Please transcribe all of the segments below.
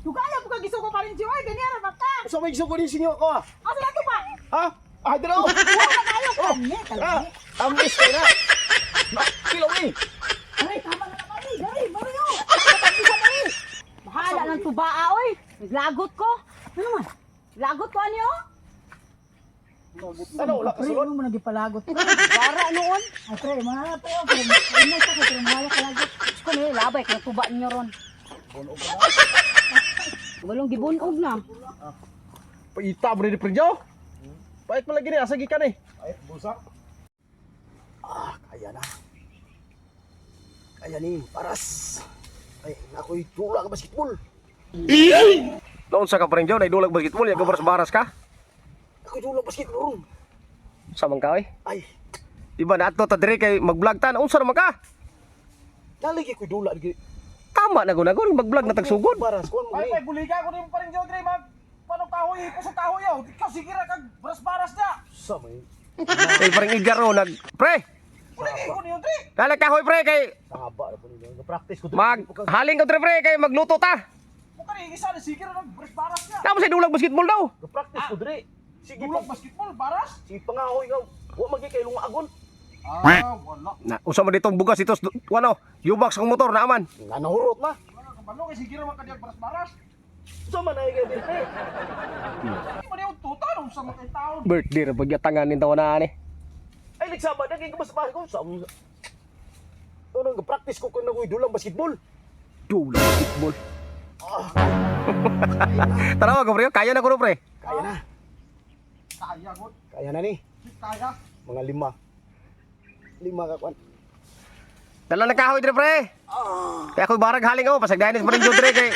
Dugaya po ka gisuko pa rin siya. Ay, ganyan ba ka? Sa may gusto ko din sinyo ko. Asa na to pa? Ha? Ah, dito. Wala kayo kami. Ha? Ang miss ko na. Kilo ni. Ay, tama na naman eh. Dari, Mario. Kapag-isa na eh. Bahala ng tubaa, oy. Lagot ko. Ano man? Lagot ko ano? Ano, wala ka sulod? Ano mo nagipalagot ko? Para noon. Ay, pre, mga pre, pre, inay sa pre, mga kalagot. Ko may labay kung tuba niyo ron. Bunog Walong gibunog na. Paita mo rin ni Prinjo. Pait mo lagi ni, asa gikan eh. Ay, busa. Kaya na. Kaya ni, paras. Ay, ako'y tulak ka basketball. Noon sa ka Prinjo, na idulag basketball, yung baras ka? Ako'y tulak basketball. Samang ka eh? Ay. Diba na ato tadiri kay mag-vlog ta, naunsa naman ka? Nalagi ko'y dulak. Tama na gunagon, mag-vlog na tagsugod. Baras, kuhan mo Ay, may buliga ko din pa rin Jodre, paano kahoy, pusong kahoy yaw. Ikaw sige ra kag baras-baras niya. Samay. Eh, parang igaro, pre! Buliga ko ni Jodre. Kala kahoy pre, kay... Taba na po ninyo, practice ko. Haling ko pre, kay magluto ta. Mukha rin, isa na sige ra kag baras-baras niya. Tama sa dulag basketball daw. Practice ko dre. Sige Dulog basketball, baras. Sige pangahoy nga. Wa magi kay lungagon. Wala. Na usa man ditong bugas ito ano, yubax ang motor na aman. Nanahurot na. Wala ka balo, kay sige ra man kadiyag baras-baras. Usa man ay kay pre. Hindi man yung tuta, nung sa mga taon. Birthday ra pagyatangan nin tawanan eh. Ay nagsaba na kay kabas-bas ko sa. Ano nga practice ko kun nakoy dulang basketball. Dulang basketball. Tara ko pre, kaya na ko pre. Kaya na. Kaya, God. Kaya na ni. Kaya. Mga lima ka kwan. Dala na kahoy dre pre. Kaya ako'y barag haling ako pasagdanis pa rin dyan dre kay.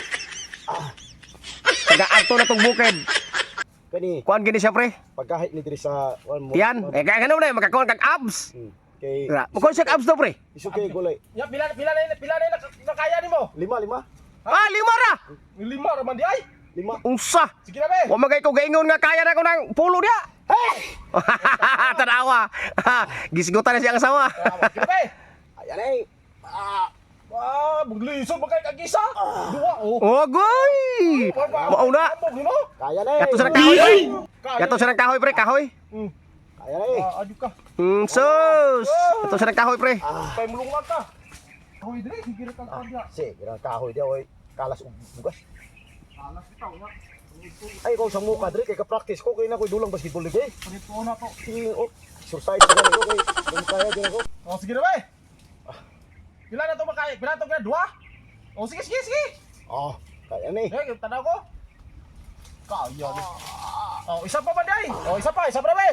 Taga-adto na tong bukid. Kani. Kuan gini siya pre. Pagkahit ni diri sa one mo. Yan, kaya ganun na makakuan kag abs. Kay Mukon siya abs daw pre. isu kay gulay. Ya, pila na nakaya nimo. Lima. Ah, lima ra. Lima ra man di ay. Lima. Unsa? Sige na be. Wa magay ko gaingon nga kaya na ko ng pulo dia. Hey! Tanawa. Gisgutan na siya ang asawa. Sige na be. Ayan ay. Bugliso ba kay kagisa? Duwa oh. Ogoy! Mauna. Mo? Kaya na. Yato sa kahoy. Yato sa kahoy pre, kahoy. Kaya na. Adu ka. Sus. Yato sa kahoy pre. Pay mulungan ka. Hoy dire, sige ra kag kadya. Si, gira kahoy dia oy. Kalas ug bugas. Alas bitaw ya. Ay ko sa muka diri kay ka-practice ko kay na koy dulang basketball ligi. Panito na to. Exercise ko ko kay kung kaya din ako. Oh, sige na be. Pila na to makaya? Pila to kaya dua? Oh, sige. Kaya ni. Tanaw ko. Kaya. Oh, isa pa ba day? Oh, isa pa na be.